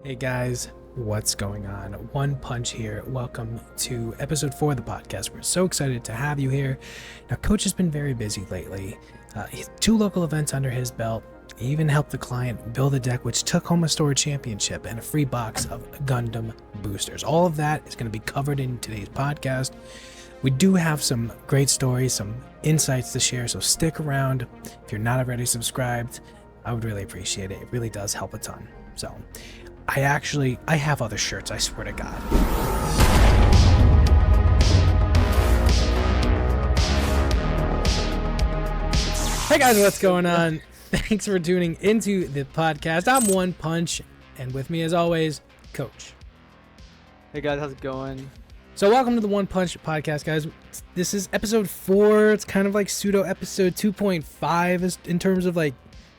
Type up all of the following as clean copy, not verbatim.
Hey guys, what's going on? One Punch here. Welcome to episode 4 of the podcast. We're so excited to have you here. Now, Coach has been very busy lately. He had 2 local events under his belt. He even helped the client build a deck which took home a store championship and a free box of Gundam boosters. All of that is going to be covered in today's podcast. We do have some great stories, some insights to share, so stick around. If you're not already subscribed, I would really appreciate it. It really does help a ton. So, I have other shirts, I swear to God. Hey guys, what's going on? Thanks for tuning into the podcast. I'm One Punch, and with me as always, Coach. Hey guys, how's it going? So welcome to the One Punch podcast, guys. This is episode 4. It's kind of like pseudo episode 2.5 in terms of like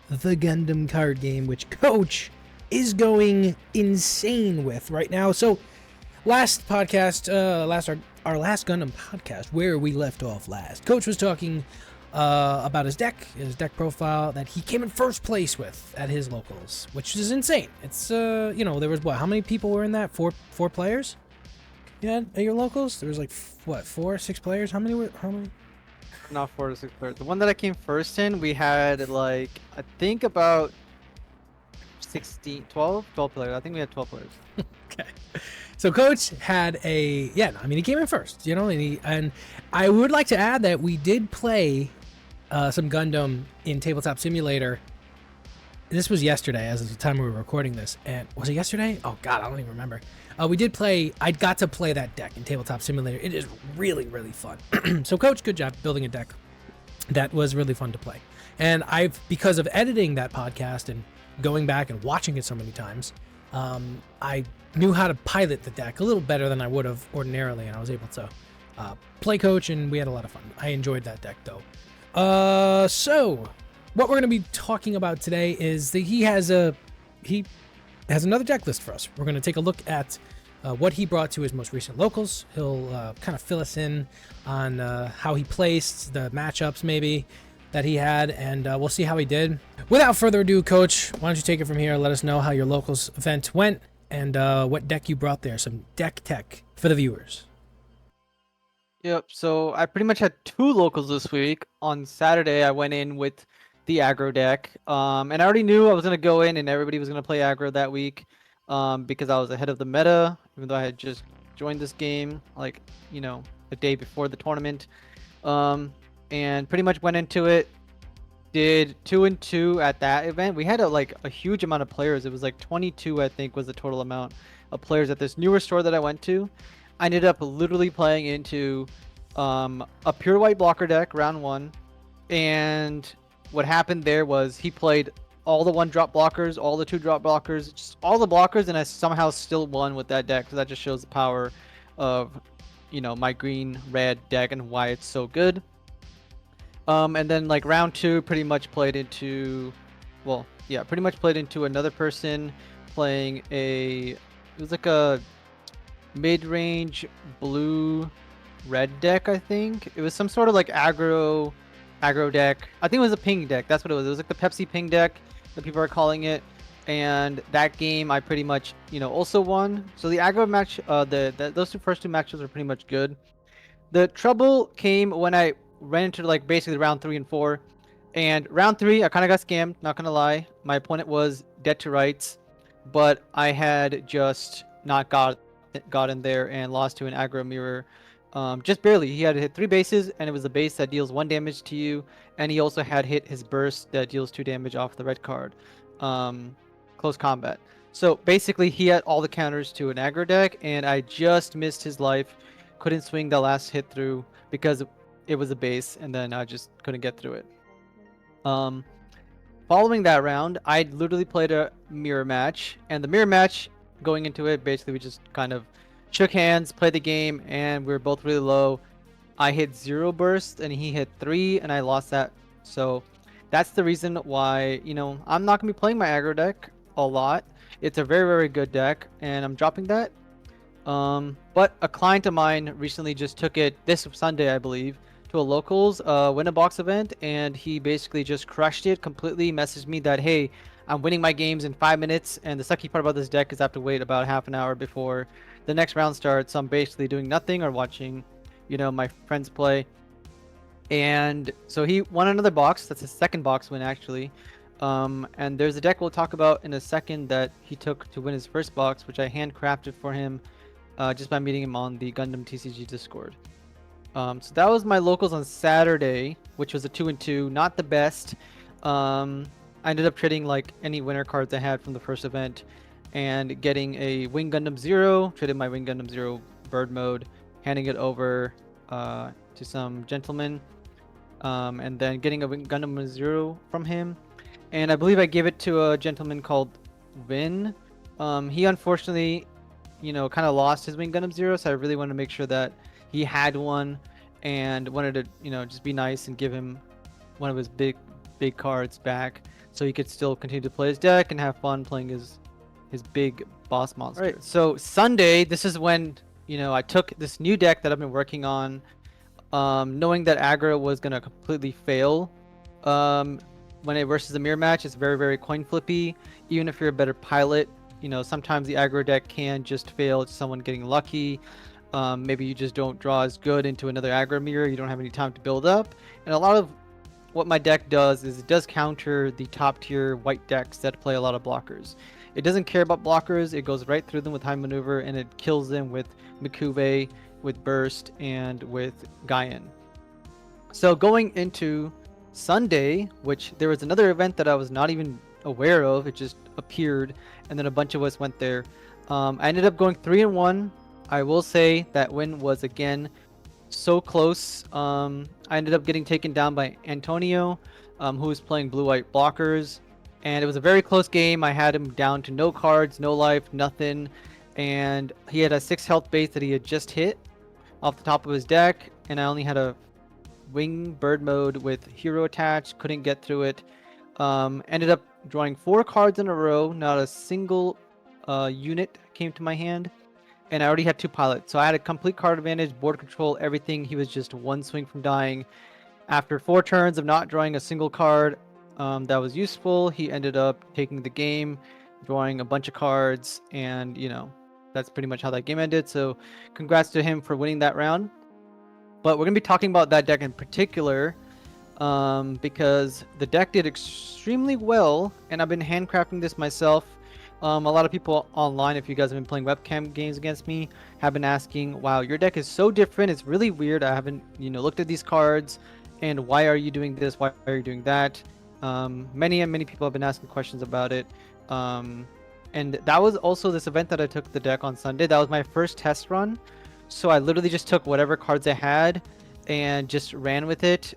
the Gundam card game, which Coach is going insane with right now. So last podcast, our last Gundam podcast, where we left off last, Coach was talking about his deck profile that he came in first place with at his locals, which is insane. It's there was how many people were in that? Four players? Yeah, at your locals? There was like 4 or 6 players? How many? Not 4 to 6 players. The one that I came first in, we had like I think about 12 players. I think we had 12 players. Okay. So Coach had he came in first, and I would like to add that we did play some Gundam in Tabletop Simulator. This was yesterday, as of the time we were recording this. And was it yesterday? Oh God, I don't even remember. We did play. I got to play that deck in Tabletop Simulator. It is really, really fun. So Coach, good job building a deck. That was really fun to play. And because of editing that podcast and going back and watching it so many times, I knew how to pilot the deck a little better than I would have ordinarily, and I was able to play Coach, and we had a lot of fun. I enjoyed that deck though. So what we're going to be talking about today is that he has another deck list for us. We're going to take a look at what he brought to his most recent locals. He'll kind of fill us in on how he placed, the matchups maybe that he had, and we'll see how he did. Without further ado, Coach, why don't you take it from here? Let us know how your locals event went and what deck you brought there. Some deck tech for the viewers. Yep. So I pretty much had 2 locals this week. On Saturday, I went in with the aggro deck, and I already knew I was gonna go in and everybody was gonna play aggro that week, because I was ahead of the meta, even though I had just joined this game like a day before the tournament. And pretty much went into it, did 2-2 at that event. We had a huge amount of players. It was like 22, I think, was the total amount of players at this newer store that I went to. I ended up literally playing into a pure white blocker deck round 1, and what happened there was he played all the 1-drop blockers, all the 2-drop blockers, just all the blockers, and I somehow still won with that deck. So that just shows the power of my green-red deck and why it's so good. And then like round 2 pretty much played into another person playing it was like a mid-range blue red deck. I think it was some sort of like aggro deck. I think it was a ping deck. That's what it was. It was like the Pepsi ping deck that people are calling it. And that game I pretty much also won. So the aggro match, those first two matches were pretty much good. The trouble came when I ran into like basically round 3 and 4, and round 3 I kind of got scammed, not gonna lie. My opponent was dead to rights, but I had just not got in there and lost to an aggro mirror, just barely. He had hit 3 bases, and it was a base that deals 1 damage to you, and he also had hit his burst that deals 2 damage off the red card, close combat. So basically he had all the counters to an aggro deck, and I just missed his life, couldn't swing the last hit through because it was a base, and then I just couldn't get through it. Following that round, I literally played a mirror match, and the mirror match, going into it, basically we just kind of shook hands, played the game, and we were both really low. I hit 0 burst, and he hit 3, and I lost that. So that's the reason why I'm not gonna be playing my aggro deck a lot. It's a very, very good deck, and I'm dropping that. But a client of mine recently just took it this Sunday, I believe, to a locals win a box event, and he basically just crushed it completely. Messaged me that, hey, I'm winning my games in 5 minutes, and the sucky part about this deck is I have to wait about half an hour before the next round starts. So I'm basically doing nothing or watching, my friends play. And so he won another box. That's his second box win, actually. And there's a deck we'll talk about in a second that he took to win his first box, which I handcrafted for him just by meeting him on the Gundam TCG Discord. So that was my locals on Saturday, which was a 2-2, not the best. I ended up trading like any winner cards I had from the first event and getting a Wing Gundam Zero, traded my Wing Gundam Zero bird mode, handing it over to some gentleman, and then getting a Wing Gundam Zero from him. And I believe I gave it to a gentleman called Vin. He unfortunately, kind of lost his Wing Gundam Zero, so I really wanted to make sure that he had one and wanted to, just be nice and give him one of his big cards back so he could still continue to play his deck and have fun playing his big boss monster. All right, so Sunday, this is when, I took this new deck that I've been working on, knowing that aggro was going to completely fail. When it versus a mirror match, it's very, very coin flippy. Even if you're a better pilot, sometimes the aggro deck can just fail to someone getting lucky. Maybe you just don't draw as good into another aggro mirror. You don't have any time to build up. And a lot of what my deck does is it does counter the top tier white decks that play a lot of blockers. It doesn't care about blockers. It goes right through them with high maneuver, and it kills them with Mikuve, with burst, and with Gaian. So going into Sunday, which there was another event that I was not even aware of, it just appeared, and then a bunch of us went there. I ended up going 3-1. I will say that win was again so close. I ended up getting taken down by Antonio, who was playing blue-white blockers, and it was a very close game. I had him down to no cards, no life, nothing, and he had a 6 health base that he had just hit off the top of his deck, and I only had a Wing bird mode with hero attached, couldn't get through it. Ended up drawing 4 cards in a row, not a single unit came to my hand, and I already had 2 pilots, so I had a complete card advantage, board control, everything. He was just 1 swing from dying. After 4 turns of not drawing a single card that was useful, he ended up taking the game, drawing a bunch of cards, and that's pretty much how that game ended. So congrats to him for winning that round. But we're going to be talking about that deck in particular because the deck did extremely well, and I've been handcrafting this myself. A lot of people online, if you guys have been playing webcam games against me, have been asking, wow, your deck is so different. It's really weird. I haven't, looked at these cards, and why are you doing this? Why are you doing that? Many people have been asking questions about it. And that was also this event that I took the deck on Sunday. That was my first test run. So I literally just took whatever cards I had and just ran with it.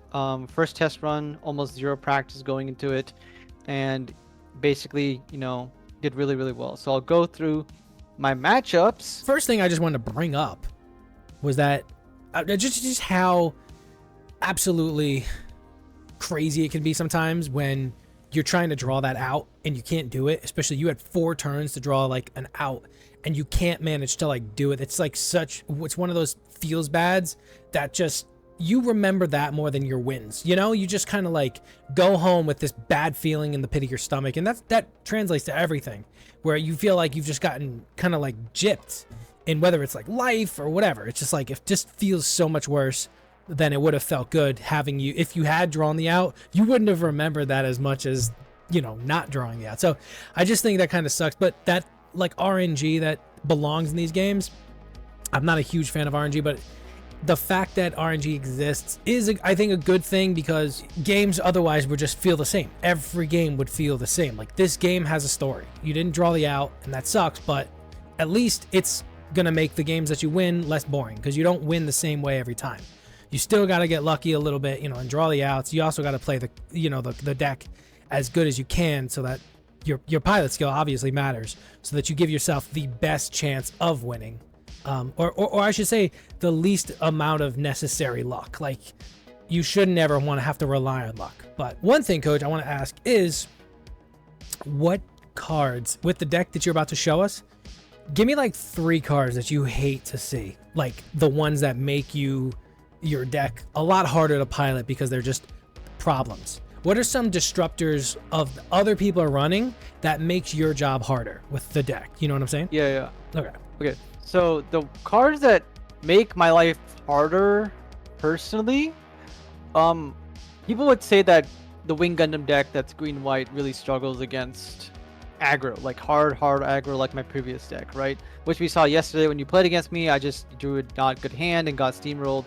First test run, almost 0 practice going into it, and basically, did really, really well. So I'll go through my matchups. First thing I just wanted to bring up was that just how absolutely crazy it can be sometimes when you're trying to draw that out and you can't do it. Especially you had 4 turns to draw like an out and you can't manage to like do it. It's like it's one of those feels bads that just, you remember that more than your wins. You just kind of like go home with this bad feeling in the pit of your stomach, and that translates to everything, where you feel like you've just gotten kind of like gypped in whether it's like life or whatever. It's just like, it just feels so much worse than it would have felt good having you. If you had drawn the out, you wouldn't have remembered that as much as not drawing the out. So I just think that kind of sucks. But that like RNG that belongs in these games, I'm not a huge fan of RNG, but the fact that RNG exists is, I think, a good thing, because games otherwise would just feel the same. Every game would feel the same. Like, this game has a story. You didn't draw the out, and that sucks, but at least it's gonna make the games that you win less boring, because you don't win the same way every time. You still got to get lucky a little bit, and draw the outs. You also got to play the deck as good as you can, so that your pilot skill obviously matters, so that you give yourself the best chance of winning. Or I should say, the least amount of necessary luck. Like, you should never want to have to rely on luck. But one thing, Coach, I want to ask is, what cards, with the deck that you're about to show us, give me like 3 cards that you hate to see. Like, the ones that make your deck a lot harder to pilot because they're just problems. what are some disruptors of the other people are running that makes your job harder with the deck? You know what I'm saying? Yeah. Okay. Okay. So the cards that make my life harder, personally, people would say that the Wing Gundam deck that's green-white really struggles against aggro, like hard aggro, like my previous deck, right? Which we saw yesterday when you played against me. I just drew a not good hand and got steamrolled.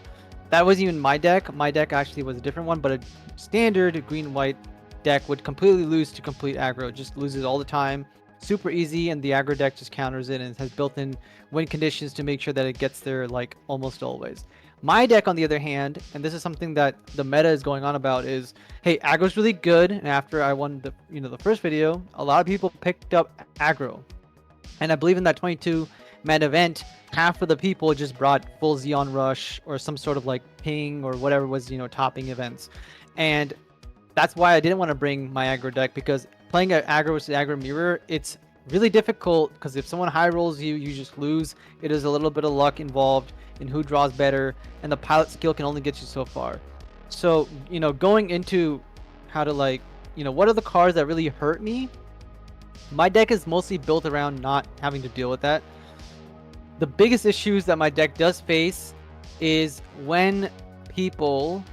That wasn't even my deck. My deck actually was a different one, but a standard green-white deck would completely lose to complete aggro. It just loses all the time. Super easy, and the aggro deck just counters it and has built-in win conditions to make sure that it gets there like almost always. My deck, on the other hand, and this is something that the meta is going on about, is hey, aggro's really good. And after I won the the first video, a lot of people picked up aggro, and I believe in that 22 man event, half of the people just brought full Xeon Rush or some sort of like ping or whatever was topping events, and that's why I didn't want to bring my aggro deck, because playing an aggro versus aggro mirror, it's really difficult, because if someone high rolls you, you just lose. It is a little bit of luck involved in who draws better, and the pilot skill can only get you so far. So, going into how to what are the cards that really hurt me? My deck is mostly built around not having to deal with that. The biggest issues that my deck does face is when people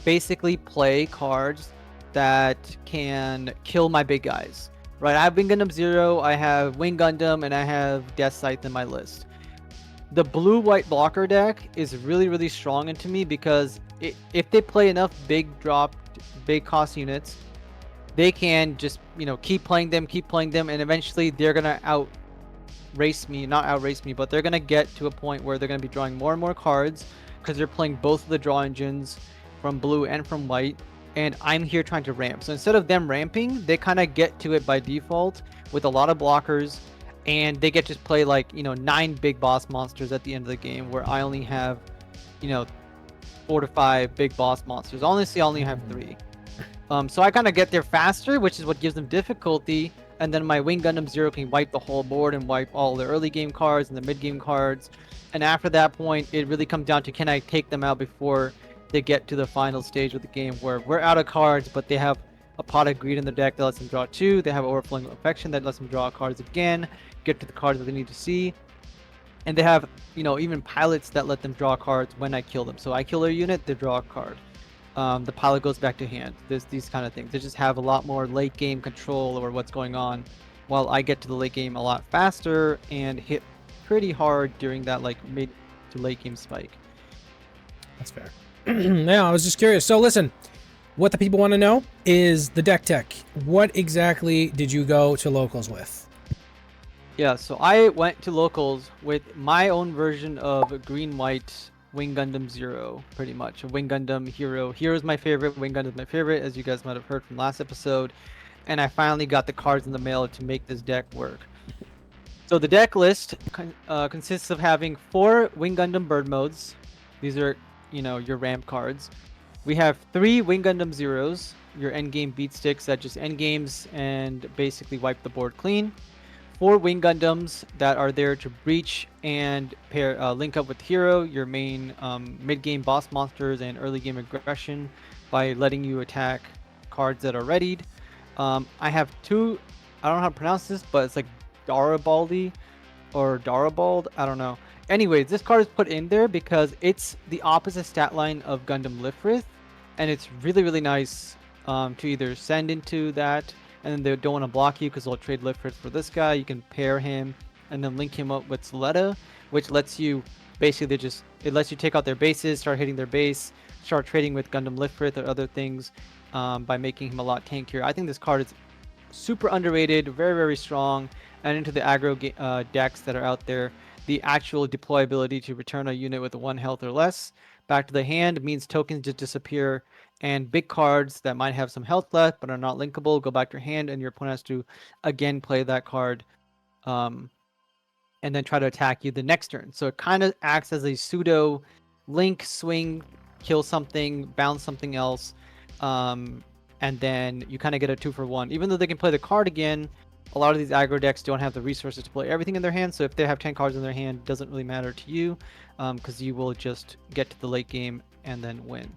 basically play cards that can kill my big guys. Right, I have Wing Gundam 0, I have Wing Gundam, and I have Death Scythe in my list. The blue-white blocker deck is really, really strong into me, because if they play enough big cost units, they can just, keep playing them, and eventually they're going to not outrace me, but they're going to get to a point where they're going to be drawing more and more cards, because they're playing both of the draw engines from blue and from white, and I'm here trying to ramp. So instead of them ramping, they kind of get to it by default with a lot of blockers, and they get to play 9 big boss monsters at the end of the game, where I only have 4 to 5 big boss monsters. Honestly, I only have 3. So I kind of get there faster, which is what gives them difficulty, and then my Wing Gundam 0 can wipe the whole board and wipe all the early game cards and the mid game cards, and after that point it really comes down to, can I take them out before they get to the final stage of the game, where we're out of cards, but they have a Pot of Greed in the deck that lets them draw 2. They have Overflowing Affection that lets them draw cards again, get to the cards that they need to see. And they have, even pilots that let them draw cards when I kill them. So I kill their unit, they draw a card. The pilot goes back to hand. There's these kind of things. They just have a lot more late game control over what's going on, while I get to the late game a lot faster and hit pretty hard during that mid to late game spike. That's fair. Now, I was just curious. So listen, what the people want to know is the deck tech. What exactly did you go to locals with? Yeah, so I went to locals with my own version of green-white Wing Gundam 0, pretty much. A Wing Gundam Hero. Hero's my favorite, Wing Gundam's my favorite, as you guys might have heard from last episode. And I finally got the cards in the mail to make this deck work. So the deck list consists of having 4 Wing Gundam bird modes. These are your ramp cards. We have 3 Wing Gundam Zeros, your endgame beat sticks that just end games and basically wipe the board clean. 4 Wing Gundams that are there to breach and link up with Hero, your main mid-game boss monsters and early game aggression, by letting you attack cards that are readied. I have 2, I don't know how to pronounce this, but it's like Darabaldi or Darabald, I don't know. Anyways, this card is put in there because it's the opposite stat line of Gundam Lifrith, and it's really, really nice to either send into that, and then they don't want to block you because they'll trade Lifrith for this guy. You can pair him and then link him up with Soletta, which lets you basically it lets you take out their bases, start hitting their base, start trading with Gundam Lifrith or other things by making him a lot tankier. I think this card is super underrated, very, very strong, and into the aggro decks that are out there, the actual deployability to return a unit with 1 health or less back to the hand means tokens just disappear, and big cards that might have some health left but are not linkable go back to your hand, and your opponent has to again play that card and then try to attack you the next turn. So it kind of acts as a pseudo link, swing, kill something, bounce something else, and then you kind of get a 2-for-1. Even though they can play the card again, a lot of these aggro decks don't have the resources to play everything in their hand, so if they have 10 cards in their hand, it doesn't really matter to you, because you will just get to the late game and then win.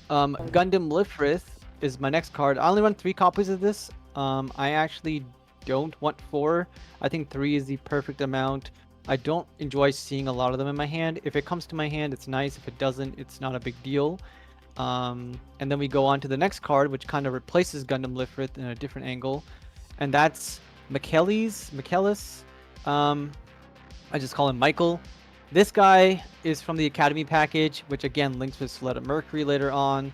Gundam Lifrith is my next card. I only run 3 copies of this. I actually don't want 4. I think 3 is the perfect amount. I don't enjoy seeing a lot of them in my hand. If it comes to my hand, it's nice. If it doesn't, it's not a big deal. And then we go on to the next card, which kind of replaces Gundam Lifrith in a different angle, and that's Michaelis. I just call him Michael. This guy is from the Academy package, which again links with Soletta Mercury later on.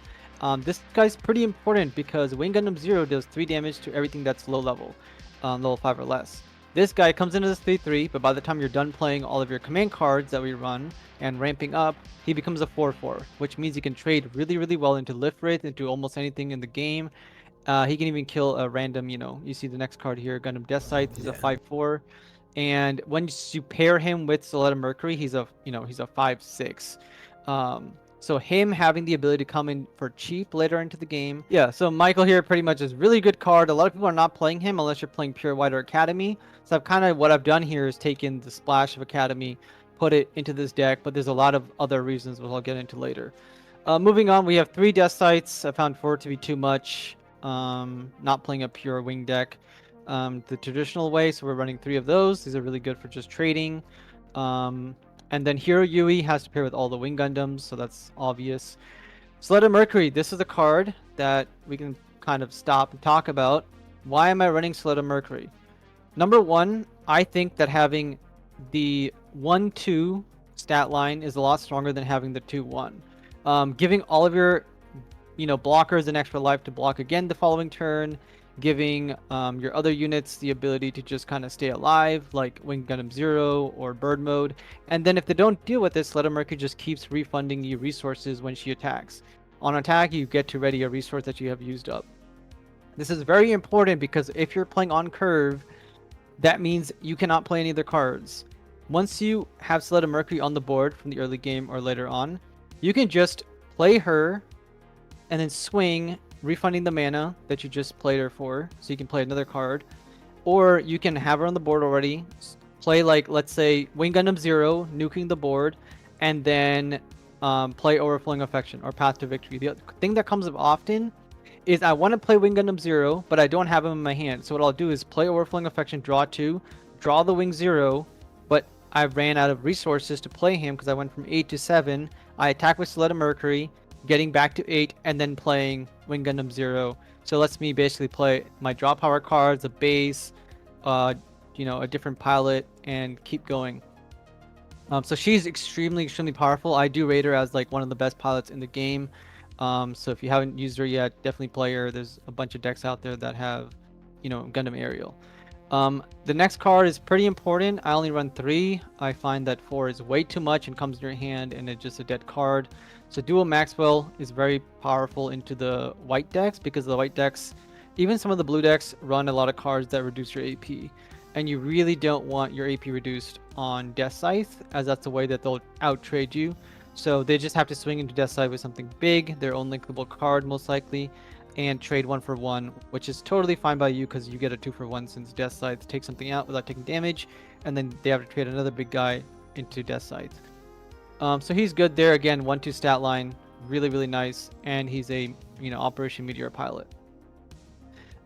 This guy's pretty important because Wing Gundam Zero does 3 damage to everything that's low level, level 5 or less. This guy comes into this 3-3, but by the time you're done playing all of your command cards that we run and ramping up, he becomes a 4-4, which means he can trade really, really well into Lifrith, into almost anything in the game. He can even kill a random, you see the next card here, Gundam Death Scythe. He's a 5-4. And when you pair him with Soletta Mercury, he's a 5-6. So him having the ability to come in for cheap later into the game. Yeah, so Michael here pretty much is really good card. A lot of people are not playing him unless you're playing Pure White or Academy. So what I've done here is taken the splash of Academy, put it into this deck, but there's a lot of other reasons which I'll get into later. Moving on, we have 3 Death Scythes. I found 4 to be too much. Not playing a pure wing deck the traditional way, so we're running 3 of those. These are really good for just trading. And then Hero Yui has to pair with all the Wing Gundams, so that's obvious. Soletta Mercury, this is a card that we can kind of stop and talk about. Why am I running Soletta Mercury? Number 1, I think that having the 1-2 stat line is a lot stronger than having the 2-1. Giving all of your blockers an extra life to block again the following turn, giving your other units the ability to just kind of stay alive, like Wing Gundam Zero or Bird Mode. And then if they don't deal with this, Soletta Mercury just keeps refunding you resources when she attacks. On attack, you get to ready a resource that you have used up. This is very important because if you're playing on curve, that means you cannot play any other cards. Once you have Soletta Mercury on the board from the early game or later on, you can just play her and then swing, refunding the mana that you just played her for, so you can play another card. Or you can have her on the board already, play like, let's say, Wing Gundam Zero, nuking the board, and then play Overflowing Affection or Path to Victory. The thing that comes up often is I want to play Wing Gundam Zero, but I don't have him in my hand. So what I'll do is play Overflowing Affection, draw 2, draw the Wing Zero, but I ran out of resources to play him because I went from 8 to 7. I attack with Soletta Mercury, getting back to 8, and then playing Wing Gundam Zero. So it lets me basically play my draw power cards, a base, a different pilot, and keep going. So she's extremely, extremely powerful. I do rate her as like one of the best pilots in the game. So if you haven't used her yet, definitely play her. There's a bunch of decks out there that have, Gundam Aerial. The next card is pretty important. I only run 3. I find that 4 is way too much and comes in your hand and it's just a dead card. So Dual Maxwell is very powerful into the white decks because the white decks, even some of the blue decks, run a lot of cards that reduce your AP. And you really don't want your AP reduced on Death Scythe, as that's the way that they'll out-trade you. So they just have to swing into Death Scythe with something big, their own linkable card most likely, and trade 1 for 1, which is totally fine by you because you get a 2 for 1 since Death Scythe takes something out without taking damage, and then they have to trade another big guy into Death Scythe. So he's good there. Again, 1-2 stat line, really, really nice, and he's a Operation Meteor pilot.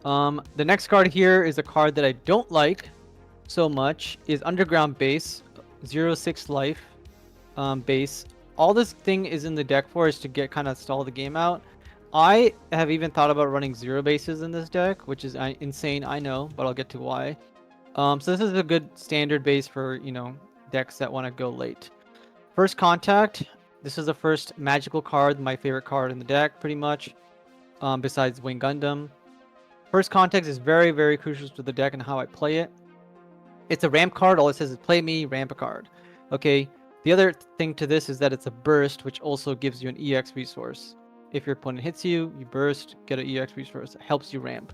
The next card here is a card that I don't like so much, is Underground Base, 0-6 life base. All this thing is in the deck for is to get kind of stall the game out. I have even thought about running 0 bases in this deck, which is insane, I know, but I'll get to why. So this is a good standard base for, decks that want to go late. First Contact, this is the first magical card, my favorite card in the deck, pretty much, besides Wing Gundam. First Contact is very, very crucial to the deck and how I play it. It's a ramp card. All it says is play me, ramp a card. Okay, the other thing to this is that it's a burst, which also gives you an EX resource. If your opponent hits you, you burst, get an EX resource. It helps you ramp.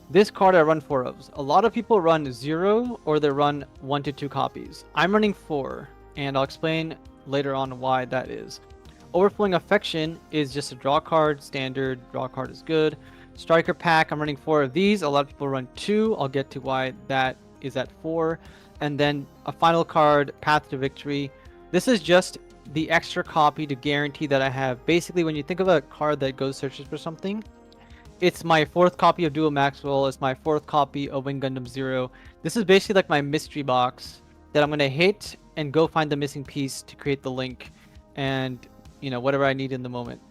This card I run 4 of. A lot of people run 0 or they run 1 to 2 copies. I'm running 4, and I'll explain later on why that is. Overflowing Affection is just a draw card. Standard draw card is good. Striker Pack, I'm running 4 of these. A lot of people run 2. I'll get to why that is at 4. And then a final card, Path to Victory. This is just the extra copy to guarantee that I have. Basically, when you think of a card that goes searches for something, it's my fourth copy of Dual Maxwell. It's my fourth copy of Wing Gundam Zero. This is basically like my mystery box that I'm gonna hit and go find the missing piece to create the link, and whatever I need in the moment,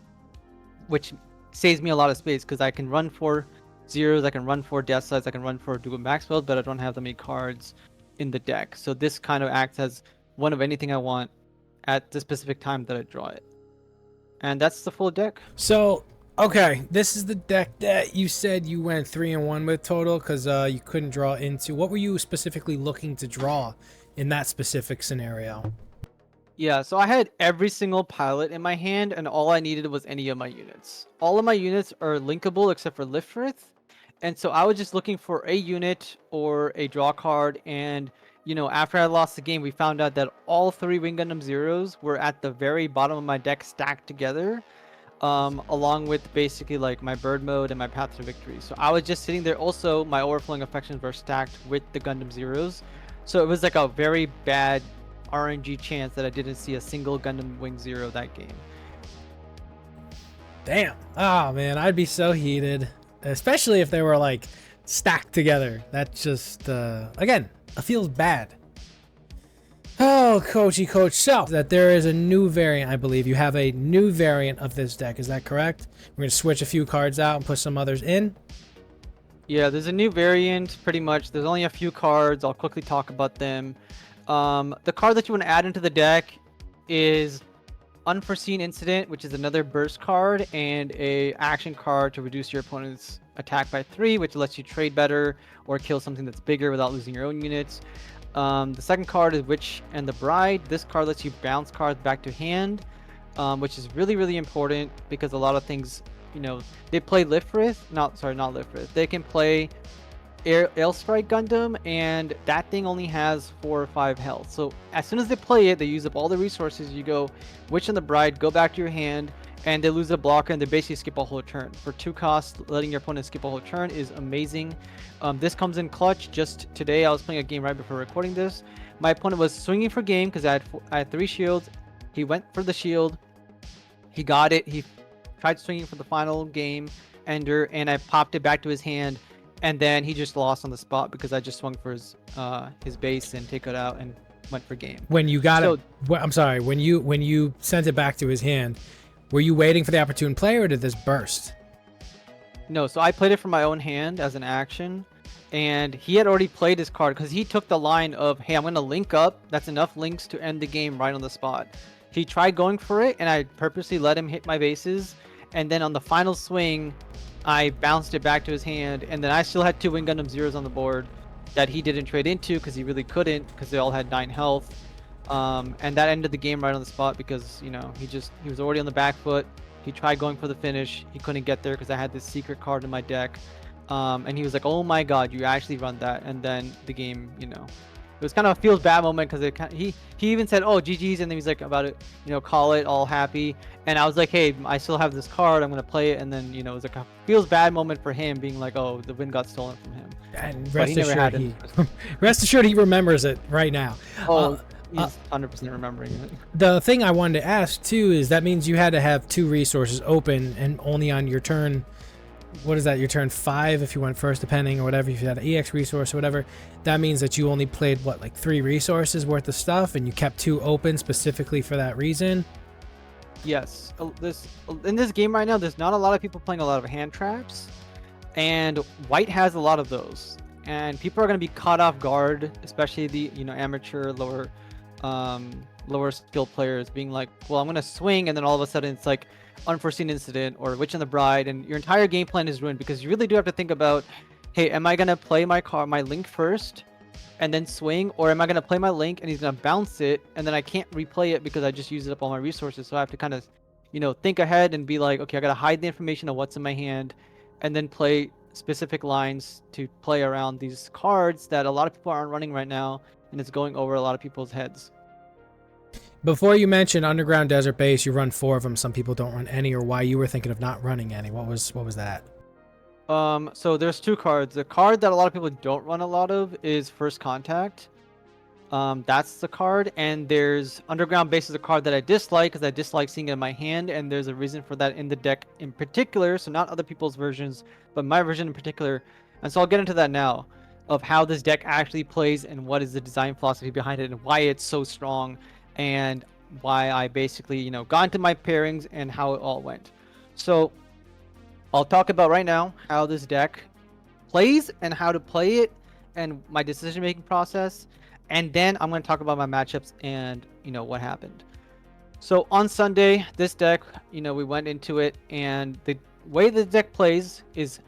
which saves me a lot of space because I can run for zeros, I can run for death sides, I can run for Dual Maxwell, but I don't have that many cards in the deck. So this kind of acts as one of anything I want at the specific time that I draw it, and that's the full deck. So, okay, this is the deck that you said you went 3-1 with total because you couldn't draw into. What were you specifically looking to draw in that specific scenario? Yeah, so I had every single pilot in my hand, and all I needed was any of my units. All of my units are linkable except for Liftrith, and so I was just looking for a unit or a draw card, and after I lost the game, we found out that all 3 Wing Gundam Zeros were at the very bottom of my deck stacked together, along with basically like my bird mode and my path to victory. So I was just sitting there. Also, my overflowing affections were stacked with the Gundam Zeros, so it was like a very bad RNG chance that I didn't see a single Gundam Wing Zero that game. Damn. Oh man, I'd be so heated, especially if they were like stacked together. That just again, it feels bad. Oh, coach. So that there is a new variant, I believe. You have a new variant of this deck. Is that correct? We're gonna switch a few cards out and put some others in. Yeah, there's a new variant. Pretty much, there's only a few cards. I'll quickly talk about them. The card that you want to add into the deck is Unforeseen Incident, which is another burst card, and a action card to reduce your opponent's attack by 3, which lets you trade better or kill something that's bigger without losing your own units. The second card is Witch and the Bride. This card lets you bounce cards back to hand, which is really, really important because a lot of things, they play Liftrith. Not Liftrith. They can play Ailstrike Gundam, and that thing only has 4 or 5 health. So as soon as they play it, they use up all the resources. You go Witch and the Bride, go back to your hand, and they lose a blocker, and they basically skip a whole turn. For 2 costs, letting your opponent skip a whole turn is amazing. This comes in clutch. Just today, I was playing a game right before recording this. My opponent was swinging for game because I had 3 shields. He went for the shield. He got it. He tried swinging for the final game ender, and I popped it back to his hand. And then he just lost on the spot because I just swung for his base and take it out and went for game. When you got it, I'm sorry. When you sent it back to his hand, were you waiting for the opportune play, or did this burst? No, so I played it from my own hand as an action, and he had already played his card because he took the line of, hey, I'm going to link up. That's enough links to end the game right on the spot. He tried going for it, and I purposely let him hit my bases, and then on the final swing, I bounced it back to his hand, and then I still had 2 Wing Gundam Zeros on the board that he didn't trade into because he really couldn't, because they all had 9 health. And that ended the game right on the spot because, he was already on the back foot. He tried going for the finish. He couldn't get there because I had this secret card in my deck. And he was like, oh my god, you actually run that. And then the game, it was kind of a feels bad moment because he even said, oh, GG's, and then he's like about it, call it, all happy. And I was like, hey, I still have this card, I'm gonna play it. And then it was like a feels bad moment for him, being like, oh, the win got stolen from him. And rest assured he remembers it right now. Oh, he's 100% remembering it. The thing I wanted to ask too is that means you had to have 2 resources open, and only on your turn. What is that? Your turn 5 if you went first, depending, or whatever. If you had an EX resource or whatever, that means that you only played like 3 resources worth of stuff, and you kept 2 open specifically for that reason. Yes, in this game right now, there's not a lot of people playing a lot of hand traps, and white has a lot of those, and people are going to be caught off guard, especially the amateur lower skilled players, being like, well, I'm going to swing, and then all of a sudden it's like Unforeseen Incident or Witch and the Bride, and your entire game plan is ruined because you really do have to think about, hey, am I going to play my link first and then swing, or am I going to play my link and he's going to bounce it and then I can't replay it because I just used up all my resources. So I have to kind of think ahead and be like, okay, I got to hide the information of what's in my hand and then play specific lines to play around these cards that a lot of people aren't running right now, and it's going over a lot of people's heads. Before you mentioned Underground Desert Base, you run 4 of them. Some people don't run any, or why you were thinking of not running any. What was that? So there's 2 cards. The card that a lot of people don't run a lot of is First Contact. That's the card, and there's Underground Base is a card that I dislike because I dislike seeing it in my hand, and there's a reason for that in the deck in particular, so not other people's versions, but my version in particular. And so I'll get into that now, of how this deck actually plays and what is the design philosophy behind it and why it's so strong, and why I basically, got into my pairings and how it all went. So I'll talk about right now how this deck plays and how to play it and my decision making process, and then I'm going to talk about my matchups and what happened. So on Sunday, this deck, we went into it, and the way the deck plays is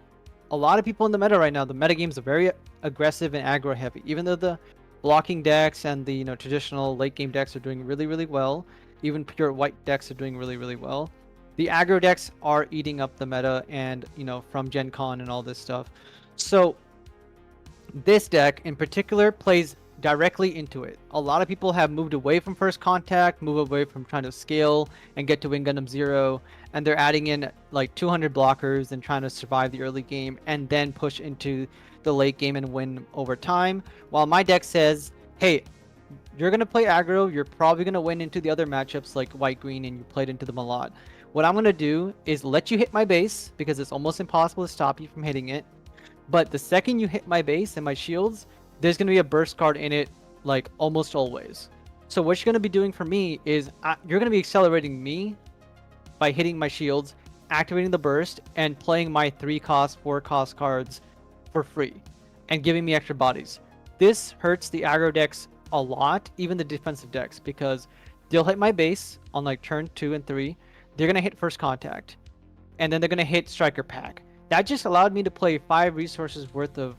a lot of people in the meta right now. The meta games are very aggressive and aggro heavy, even though the blocking decks and the traditional late game decks are doing really, really well. Even pure white decks are doing really, really well. The aggro decks are eating up the meta, and from Gen Con and all this stuff. So this deck in particular plays directly into it. A lot of people have moved away from first contact, move away from trying to scale and get to Wing Gundam 0, and they're adding in like 200 blockers and trying to survive the early game and then push into the late game and win over time. While my deck says, hey, you're going to play aggro, you're probably going to win into the other matchups like white-green, and you played into them a lot. What I'm going to do is let you hit my base, because it's almost impossible to stop you from hitting it. But the second you hit my base and my shields, there's going to be a burst card in it, like almost always. So what you're going to be doing for me is you're going to be accelerating me by hitting my shields, activating the burst, and playing my 3-cost, 4-cost cards for free, and giving me extra bodies. This hurts the aggro decks a lot, even the defensive decks, because they'll hit my base on like turn 2 and 3. They're going to hit first contact, and then they're going to hit striker pack. That just allowed me to play 5 resources worth of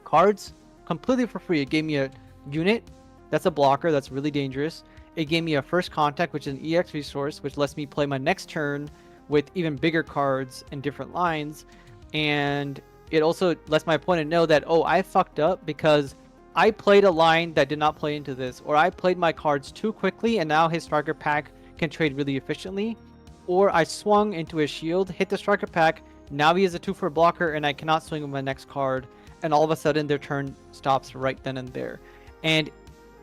cards completely for free. It gave me a unit that's a blocker that's really dangerous. It gave me a first contact, which is an EX resource, which lets me play my next turn with even bigger cards and different lines. And it also lets my opponent know that, oh, I fucked up because I played a line that did not play into this, or I played my cards too quickly and now his striker pack can trade really efficiently, or I swung into his shield, hit the striker pack, now he is a 2-for blocker and I cannot swing with my next card, and all of a sudden their turn stops right then and there. And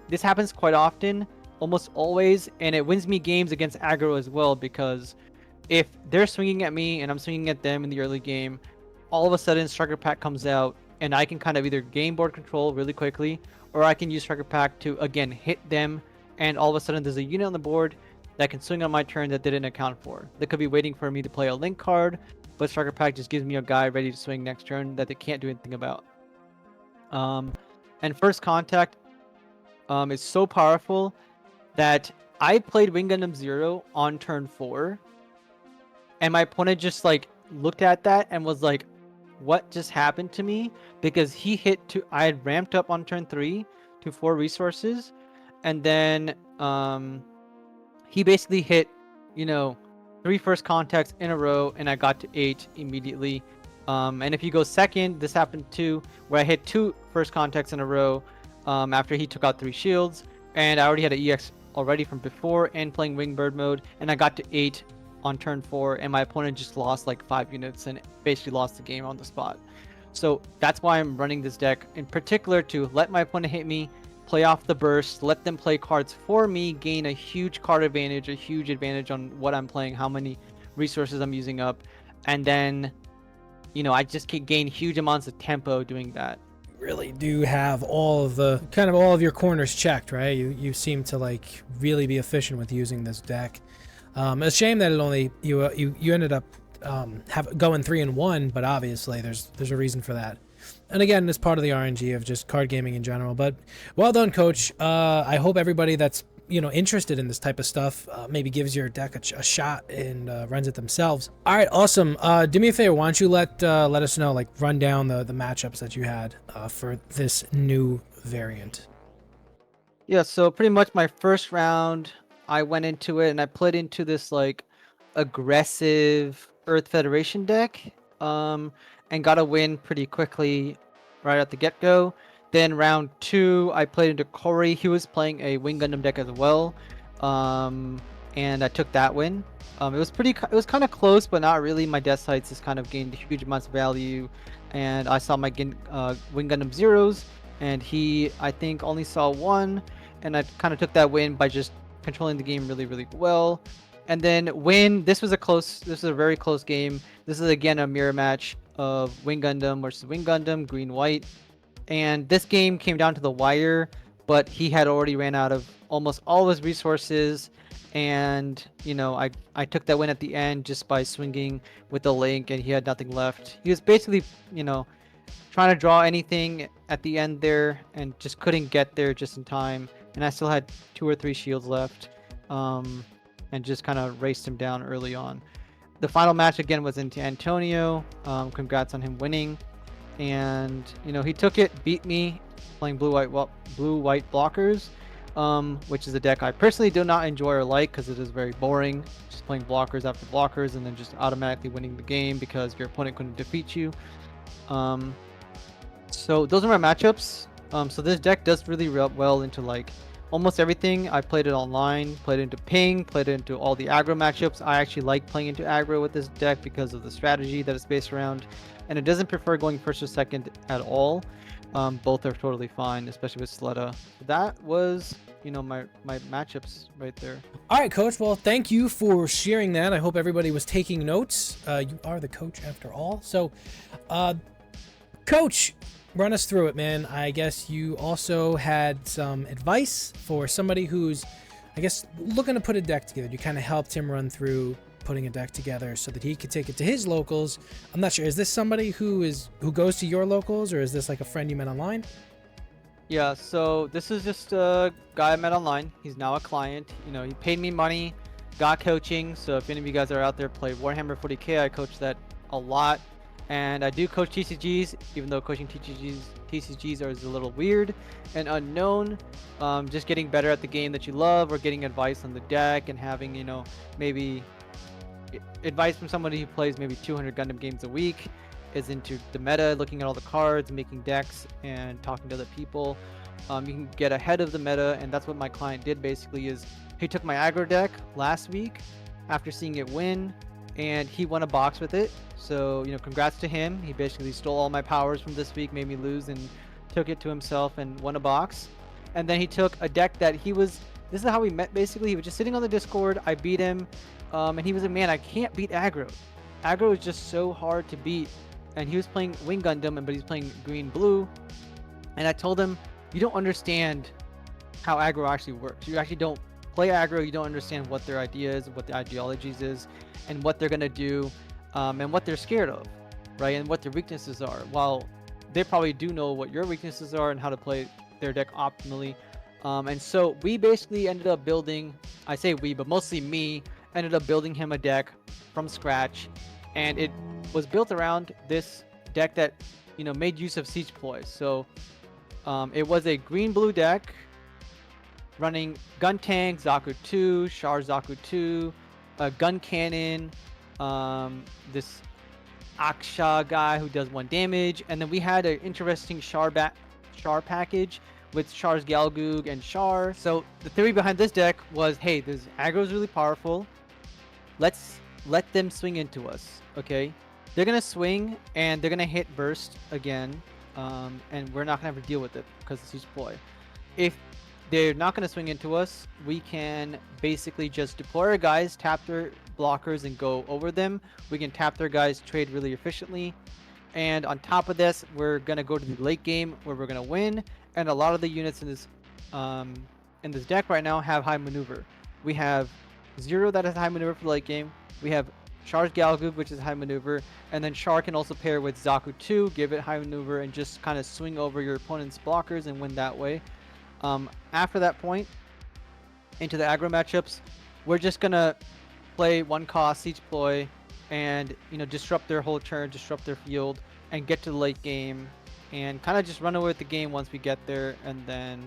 this happens quite often, almost always, and it wins me games against aggro as well, because if they're swinging at me and I'm swinging at them in the early game, all of a sudden striker pack comes out and I can kind of either gain board control really quickly, or I can use striker pack to again hit them, and all of a sudden there's a unit on the board that can swing on my turn that they didn't account for. They could be waiting for me to play a link card, but striker pack just gives me a guy ready to swing next turn that they can't do anything about. And first contact is so powerful that I played Wing Gundam 0 on turn 4, and my opponent just like looked at that and was like, what just happened to me? Because he hit I had ramped up on turn 3 to 4 resources, and then he basically hit 3 first contacts in a row, and I got to 8 immediately. And if you go second, this happened too, where I hit 2 first contacts in a row after he took out 3 shields, and I already had an EX already from before and playing Wingbird mode, and I got to 8 on turn 4, and my opponent just lost like 5 units and basically lost the game on the spot. So that's why I'm running this deck in particular, to let my opponent hit me, play off the burst, let them play cards for me, gain a huge card advantage, a huge advantage on what I'm playing, how many resources I'm using up, and then I just can gain huge amounts of tempo doing that. Really do have all of your corners checked, right? You seem to like really be efficient with using this deck. It's a shame that it only you ended up going 3-1, but obviously there's a reason for that. And again, it's part of the RNG of just card gaming in general. But well done, Coach. I hope everybody that's interested in this type of stuff maybe gives your deck a shot and runs it themselves. All right, awesome. Do me a favor, why don't you let us know, like run down the matchups that you had for this new variant. Yeah, so pretty much my first round, I went into it and I played into this like aggressive Earth Federation deck, and got a win pretty quickly right at the get-go. Then round 2, I played into Corey. He was playing a Wing Gundam deck as well, and I took that win. It was kind of close, but not really. My death sights just kind of gained huge amounts of value, and I saw my Wing Gundam Zeros and he, I think, only saw one, and I kind of took that win by just controlling the game really, really well. And then this was a very close game. This is again a mirror match of Wing Gundam versus Wing Gundam, green white. And this game came down to the wire, but he had already ran out of almost all of his resources. And, I took that win at the end just by swinging with the link, and he had nothing left. He was basically, trying to draw anything at the end there and just couldn't get there just in time. And I still had 2 or 3 shields left, and just kind of raced him down early on. The final match again was into Antonio. Congrats on him winning. And he took it, beat me, playing blue white blockers, which is a deck I personally do not enjoy or like because it is very boring, just playing blockers after blockers and then just automatically winning the game because your opponent couldn't defeat you. So those are my matchups. So this deck does really well into like almost everything. I played it online, played it into ping, played it into all the aggro matchups. I actually like playing into aggro with this deck because of the strategy that it's based around, and it doesn't prefer going first or second at all. Both are totally fine, especially with Sleta. That was, my matchups right there. All right, Coach. Well, thank you for sharing that. I hope everybody was taking notes. You are the coach after all. So, Coach, run us through it, man. I guess you also had some advice for somebody who's, I guess, looking to put a deck together. You kind of helped him run through putting a deck together so that he could take it to his locals. I'm not sure. Is this somebody who goes to your locals, or is this like a friend you met online? Yeah, so this is just a guy I met online. He's now a client. He paid me money, got coaching. So if any of you guys are out there play Warhammer 40K, I coach that a lot. And I do coach TCGs, even though coaching TCGs is a little weird and unknown. Just getting better at the game that you love, or getting advice on the deck, and having, maybe advice from somebody who plays maybe 200 Gundam games a week, is into the meta, looking at all the cards, making decks, and talking to other people. You can get ahead of the meta, and that's what my client did basically. Is he took my aggro deck last week after seeing it win, and he won a box with it. So, congrats to him. He basically stole all my powers from this week, made me lose, and took it to himself and won a box. And then he took a deck that this is how we met basically. He was just sitting on the Discord. I beat him, and he was like, man, I can't beat aggro. Aggro is just so hard to beat. And he was playing Wing Gundam, but he's playing green-blue. And I told him, you don't understand how aggro actually works. You actually don't play aggro. You don't understand what their idea is, what the ideologies is, and what they're going to do, and what they're scared of, right? And what their weaknesses are. While they probably do know what your weaknesses are and how to play their deck optimally. And so we basically ended up building, I say we, but mostly me, ended up building him a deck from scratch. And it was built around this deck that, made use of siege ploys. So it was a green-blue deck running Gun Tank, Zaku 2, Char Zaku 2, a Gun Cannon, this Aksha guy who does 1 damage, and then we had an interesting Char package with Char's Galgoog and Char. So the theory behind this deck was, hey, this aggro is really powerful. Let's let them swing into us, okay? They're gonna swing and they're gonna hit burst again, and we're not gonna have to deal with it because it's siege ploy. If they're not gonna swing into us, we can basically just deploy our guys, tap their blockers, and go over them. We can tap their guys, trade really efficiently, and on top of this, we're gonna go to the late game where we're gonna win. And a lot of the units in this deck right now have high maneuver. We have 0 that has high maneuver for the late game. We have Char's Galgoog, which is high maneuver, and then Char can also pair with Zaku 2, give it high maneuver, and just kind of swing over your opponent's blockers and win that way. After that point, into the aggro matchups, we're just gonna play 1 cost siege ploy, and disrupt their whole turn, disrupt their field, and get to the late game, and kind of just run away with the game once we get there. And then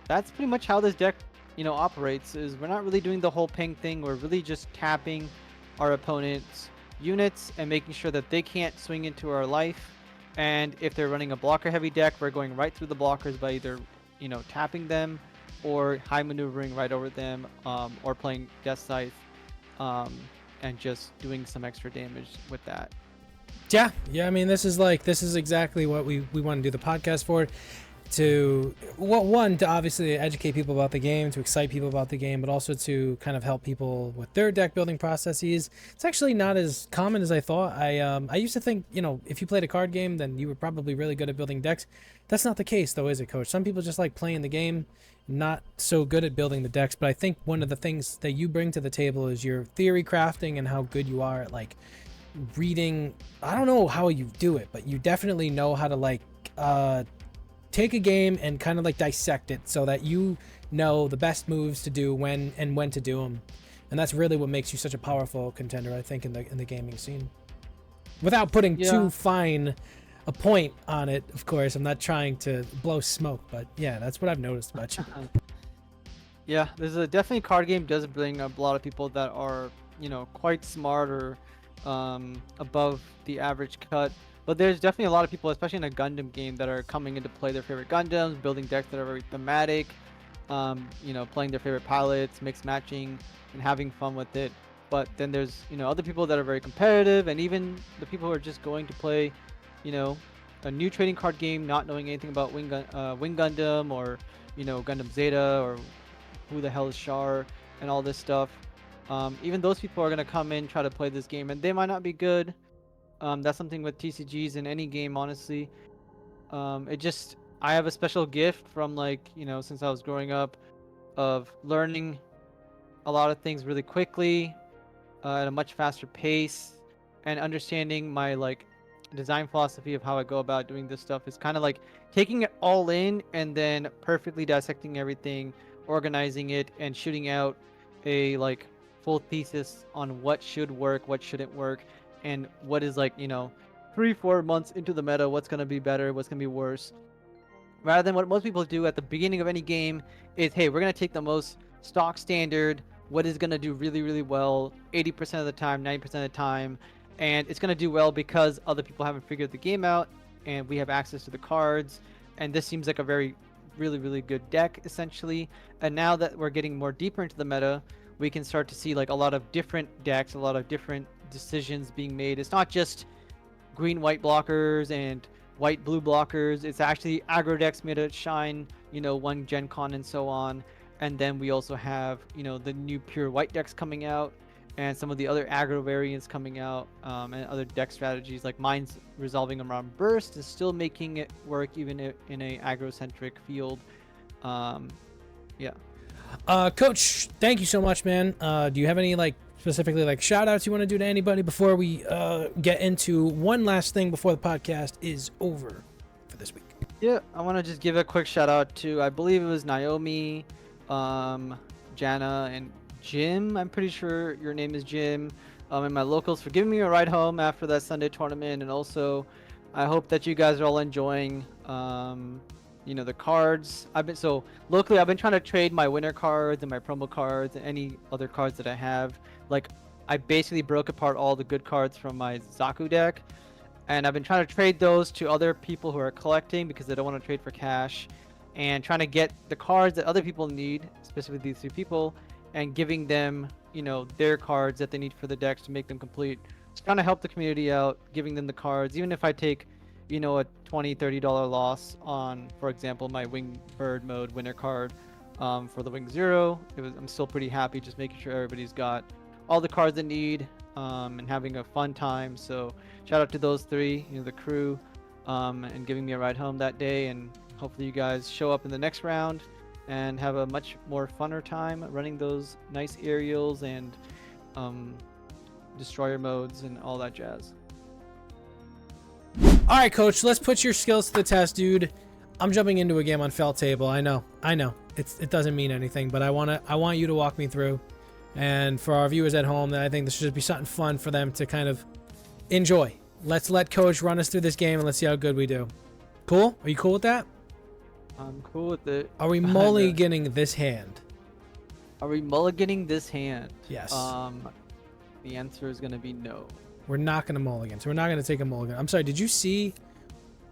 that's pretty much how this deck operates. Is we're not really doing the whole ping thing. We're really just tapping our opponent's units and making sure that they can't swing into our life. And if they're running a blocker heavy deck, we're going right through the blockers by either tapping them or high maneuvering right over them, or playing Death Scythe, and just doing some extra damage with that. Yeah. I mean, this is exactly what we want to do the podcast for. to one to obviously educate people about the game, to excite people about the game, but also to kind of help people with their deck building processes. It's actually not as common as I thought. I used to think, you know, if you played a card game, then you were probably really good at building decks. That's not the case, though, is it, Coach? Some people just like playing the game, not so good at building the decks. But I think one of the things that you bring to the table is your theory crafting and how good you are at like reading. I don't know how you do it, but you definitely know how to like take a game and kind of like dissect it so that you know the best moves to do when to do them, and that's really what makes you such a powerful contender, I think, in the gaming scene. Without putting too fine a point on it, of course, I'm not trying to blow smoke, but yeah, that's what I've noticed about you. Yeah, there's a definitely card game does bring up a lot of people that are, you know, quite smart or above the average cut. But there's definitely a lot of people, especially in a Gundam game, that are coming in to play their favorite Gundams, building decks that are very thematic, you know, playing their favorite pilots, mix matching, and having fun with it. But then there's, you know, other people that are very competitive, and even the people who are just going to play, you know, a new trading card game, not knowing anything about Wing Gundam or, you know, Gundam Zeta or who the hell is Char and all this stuff. Even those people are going to come in, try to play this game, and they might not be good. That's something with TCGs in any game, honestly. I have a special gift from, like, you know, since I was growing up, of learning a lot of things really quickly, at a much faster pace, and understanding my, like, design philosophy of how I go about doing this stuff is kind of like taking it all in and then perfectly dissecting everything, organizing it, and shooting out a, like, full thesis on what should work, what shouldn't work, and what is, like, you know, 3-4 months into the meta, what's going to be better, what's going to be worse, rather than what most people do at the beginning of any game is, hey, we're going to take the most stock standard, what is going to do really, really well 80% of the time, 90% of the time, and it's going to do well because other people haven't figured the game out and we have access to the cards, and this seems like a very really, really good deck, essentially. And now that we're getting more deeper into the meta, we can start to see, like, a lot of different decks, a lot of different decisions being made. It's not just green white blockers and white blue blockers. It's actually aggro decks made to shine, you know, one Gen Con and so on. And then we also have, you know, the new pure white decks coming out, and some of the other aggro variants coming out, and other deck strategies, like mine's resolving around burst is still making it work even in a aggro centric field. Yeah. Coach, thank you so much, man. Do you have any, like, specifically, like, shout outs you want to do to anybody before we get into one last thing before the podcast is over for this week? Yeah, I want to just give a quick shout out to, I believe it was Naomi, Jana, and Jim. I'm pretty sure your name is Jim, and my locals, for giving me a ride home after that Sunday tournament. And also, I hope that you guys are all enjoying, you know, the cards. Locally, I've been trying to trade my winner cards and my promo cards and any other cards that I have. Like, I basically broke apart all the good cards from my Zaku deck, and I've been trying to trade those to other people who are collecting because they don't want to trade for cash, and trying to get the cards that other people need, specifically these 3 people, and giving them, you know, their cards that they need for the decks to make them complete. Just trying to help the community out, giving them the cards, even if I take, you know, a $20-$30 loss on, for example, my Wing Bird mode winner card for the Wing Zero. I'm still pretty happy just making sure everybody's got all the cards they need, and having a fun time. So shout out to those 3, you know, the crew, and giving me a ride home that day. And hopefully you guys show up in the next round and have a much more funner time running those nice aerials and destroyer modes and all that jazz. All right, Coach, let's put your skills to the test, dude. I'm jumping into a game on Felt Table. I know. It doesn't mean anything, but I want you to walk me through. And for our viewers at home, that I think this should be something fun for them to kind of enjoy. Let's let Coach run us through this game, and let's see how good we do. Cool? Are you cool with that? I'm cool with it. Are we mulliganing this hand? Are we mulliganing this hand? Yes. The answer is going to be no. We're not going to mulligan, so we're not going to take a mulligan. I'm sorry, did you see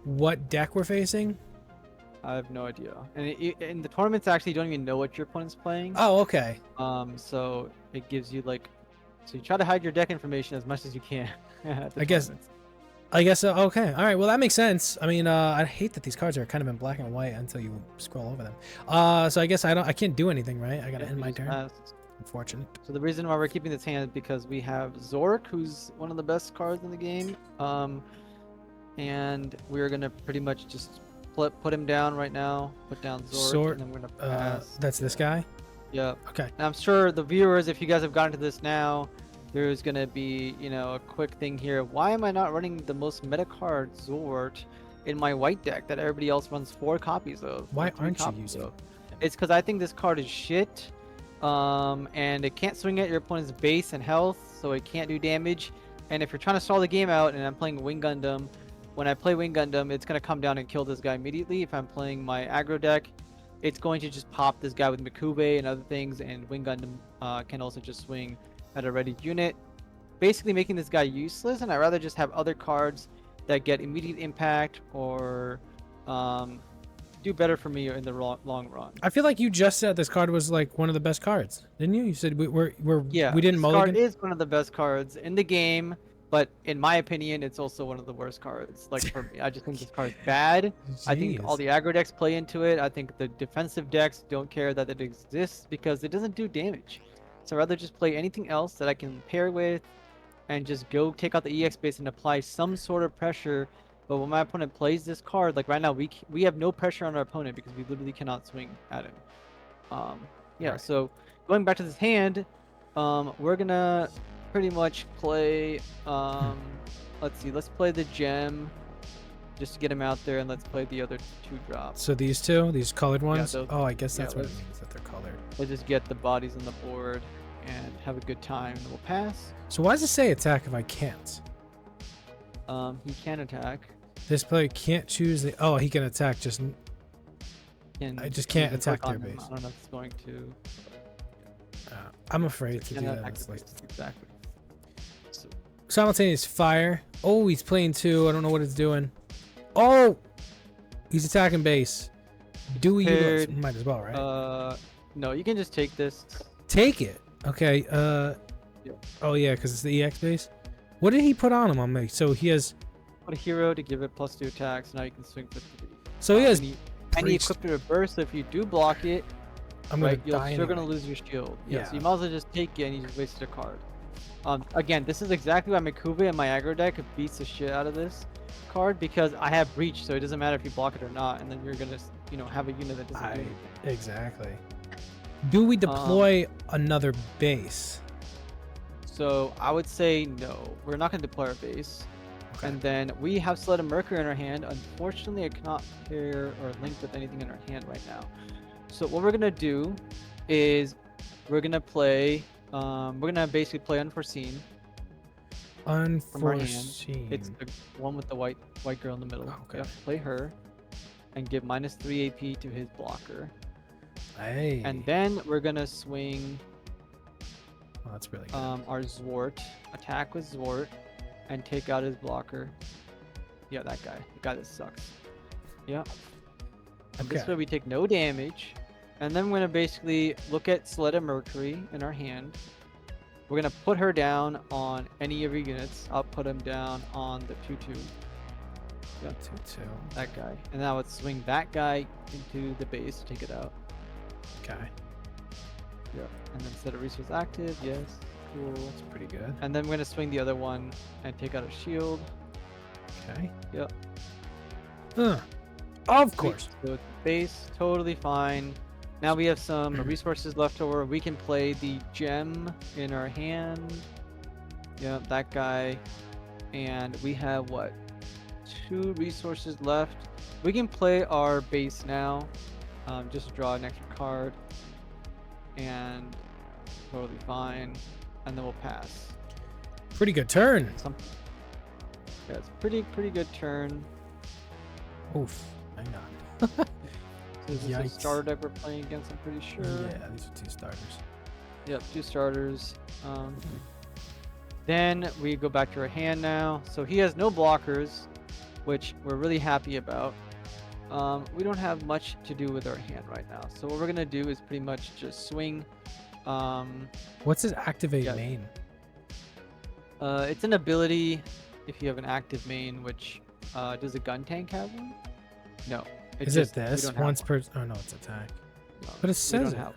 what deck we're facing? I have no idea. And in the tournaments, actually, you don't even know what your opponent's playing. Oh, okay. So it gives you, like, so you try to hide your deck information as much as you can. I guess I guess so. Okay. All right. Well, that makes sense. I mean, I hate that these cards are kind of in black and white until you scroll over them. So I guess I can't do anything, right? I gotta Yeah, end you my just turn. pass. Unfortunate. So the reason why we're keeping this hand is because we have Zork, who's one of the best cards in the game. And we're gonna pretty much just put him down right now. Put down Zork, and then we're gonna pass. That's this guy. Yeah. Okay. And I'm sure the viewers, if you guys have gotten to this now, there's gonna be, you know, a quick thing here. Why am I not running the most meta card Zort in my white deck that everybody else runs 4 copies of? Why or 3 aren't you copies using of? it? It's because I think this card is shit. And it can't swing at your opponent's base and health, so it can't do damage. And if you're trying to stall the game out, and I'm playing Wing Gundam, when I play Wing Gundam, it's gonna come down and kill this guy immediately. If I'm playing my aggro deck, it's going to just pop this guy with Mikube and other things, and Wing Gundam can also just swing at a ready unit, basically making this guy useless. And I'd rather just have other cards that get immediate impact or do better for me in the long run. I feel like you just said this card was like one of the best cards, didn't you? You said we Yeah, didn't this mulligan. card is one of the best cards in the game, but in my opinion, it's also one of the worst cards. Like for me, I just think this card is bad. I think all Jeez. the aggro decks play into it. I think the defensive decks don't care that it exists because it doesn't do damage. So I'd rather just play anything else that I can pair with and just go take out the EX base and apply some sort of pressure. But when my opponent plays this card, like right now, we have no pressure on our opponent because we literally cannot swing at him. Yeah, Right. so going back to this hand, we're gonna pretty much play, let's see, let's play the gem just to get him out there, and let's play the other 2 drops. So these two, these colored ones. those- Oh, I guess yeah, that's what it let's- means that they're colored. We'll just get the bodies on the board and have a good time, and we'll pass. So why does it say attack if I can't? He can attack. This player can't choose the. Oh, he can attack. Just I just can't you can attack click their on him. base. I don't know if it's going to. I'm afraid to do Cannot that. attack It's the like base, exactly. So, simultaneous fire. Oh, he's playing 2. I don't know what it's doing. Oh, he's attacking base. Do we utilize? Paired, Might as well, right? no, you can just take this. Take it. Okay. Yep. Oh yeah, because it's the EX base. What did he put on him on me? So he has. Put a hero to give it +2 attacks. Now you can swing for 3. So he has. And he equipped it reverse, so if you do block it, I'm gonna right, you're die. still Anyway. gonna lose your shield. Yeah. So you might as well just take it and you just wasted a card. Again, this is exactly why Mikube in my aggro deck beats the shit out of this card, because I have breach, so it doesn't matter if you block it or not, and then you're gonna, you know, have a unit that doesn't do anything. Exactly. Do we deploy another base? So I would say no. We're not gonna deploy our base. Okay. And then we have Sled of Mercury in our hand. Unfortunately, I cannot pair or link with anything in our hand right now. So what we're gonna do is we're gonna play. We're gonna basically play Unforeseen. Unforeseen. It's the one with the white girl in the middle. Okay. Yep, play her, and give -3 AP to his blocker. Hey. And then we're gonna swing Oh, that's really good. our Zwart, attack with Zwart, and take out his blocker. Yeah, that guy. The guy that sucks. Yeah. And this Okay. way we take no damage. And then we're gonna basically look at Sled of Mercury in our hand. We're gonna put her down on any of your units. I'll put him down on the 2/2. Yeah, 2/2. that guy. And now let's swing that guy into the base to take it out. Okay. Yeah. And then set a resource active. Yes. Cool. That's pretty good. And then we're gonna swing the other one and take out a shield. Okay. Yep. Of course. So it's base, totally fine. Now we have some resources left over. We can play the gem in our hand. Yep, that guy. And we have what? 2 resources left. We can play our base now. Just to draw an extra card. And totally fine. And then we'll pass. Pretty good turn. Yeah, it's pretty good turn. Oof. Hang on. So this is a Yikes. starter deck we're playing against, I'm pretty sure. Yeah, these are 2 starters. Yep, 2 starters. Then we go back to our hand now. So he has no blockers, which we're really happy about. We don't have much to do with our hand right now. So what we're gonna do is pretty much just swing. What's his activate Yeah. main? It's an ability. if you have an active main, which does a gun tank have one? No. Is it this? Once per... Oh, no, it's attack. No, but it says it. have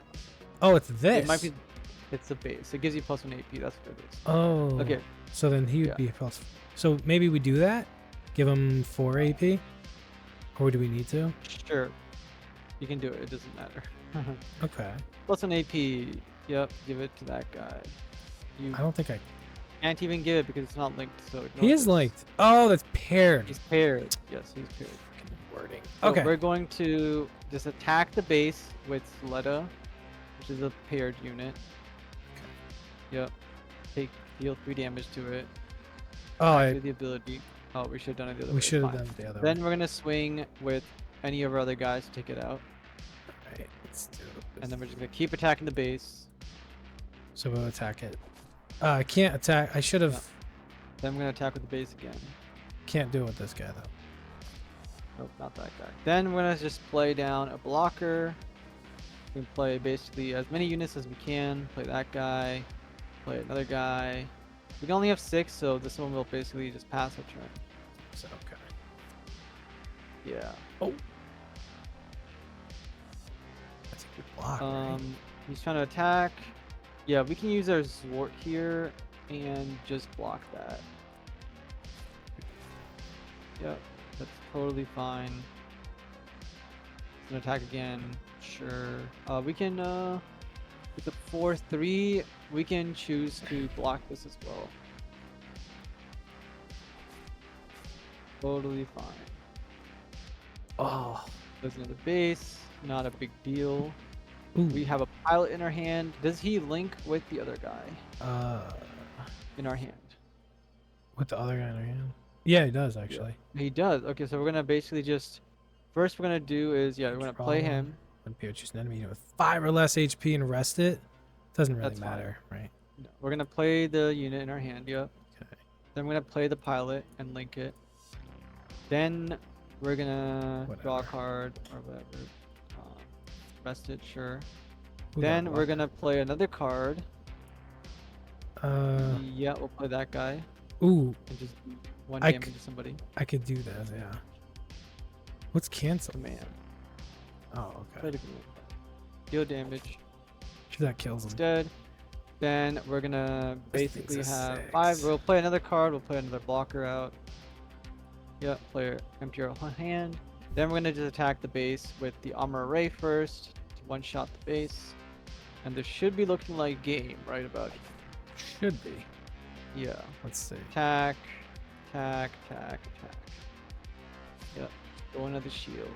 Oh, it's this. It might be... It's the base. It gives you +1 AP. That's what it is. Oh. Okay. So then he would be plus... So maybe we do that? Give him 4 AP? Or do we need to? Sure. You can do it. It doesn't matter. Okay. +1 AP. Yep. Give it to that guy. You I don't think I... can't even give it because it's not linked. So he is linked. Oh, that's paired. He's paired. Yes, he's paired. Wording. So Okay. we're going to just attack the base with Sleta, which is a paired unit. Yep. Deal 3 damage to it. Oh, The ability. Oh, we should have done it the other way. we should have Fine. done it the other Then way. we're gonna swing with any of our other guys to take it out, Alright, let's do it. and then we're just gonna keep attacking the base. So we'll attack it. I can't attack. I should have... Yeah. Then we're gonna attack with the base again. Can't do it with this guy, though. Nope, not that guy. Then we're gonna just play down a blocker. We can play basically as many units as we can. Play that guy. Play another guy. We can only have 6, so this one will basically just pass our turn. So, okay. Yeah. Oh. That's a good block, right? He's trying to attack. Yeah, we can use our Zwart here and just block that. Yep, that's totally fine. Gonna attack again. Sure. We can with the 4/3, we can choose to block this as well. Totally fine. Oh. There's another base. Not a big deal. Ooh. We have a pilot in our hand. Does he link with the other guy? In our hand. With the other guy in our hand? Yeah, he does, actually. Yeah. He does. Okay, so we're gonna basically just... First we're gonna do is, we're gonna play him. When PO choose an enemy with 5 or less HP and rest it. Doesn't really That's matter, right? No, we're gonna play the unit in our hand, yep. Okay. Then we're gonna play the pilot and link it. Then we're gonna draw a card or whatever. Rest it, sure. Then we're gonna play another card. Yeah, we'll play that guy. Ooh. And just do 1 damage to somebody. I could do that, yeah. What's cancel? Command. Oh, Play okay. the command. Deal damage. That kills him. Instead, then we're gonna This thing's basically a have 6. 5. We'll play another card. We'll play another blocker out. Yep, player empty your hand. Then we're gonna just attack the base with the armor array first to one-shot the base, and this should be looking like game right about here. Should be. Yeah. Let's see. Attack, attack, attack, attack. Yep. Go into the shields.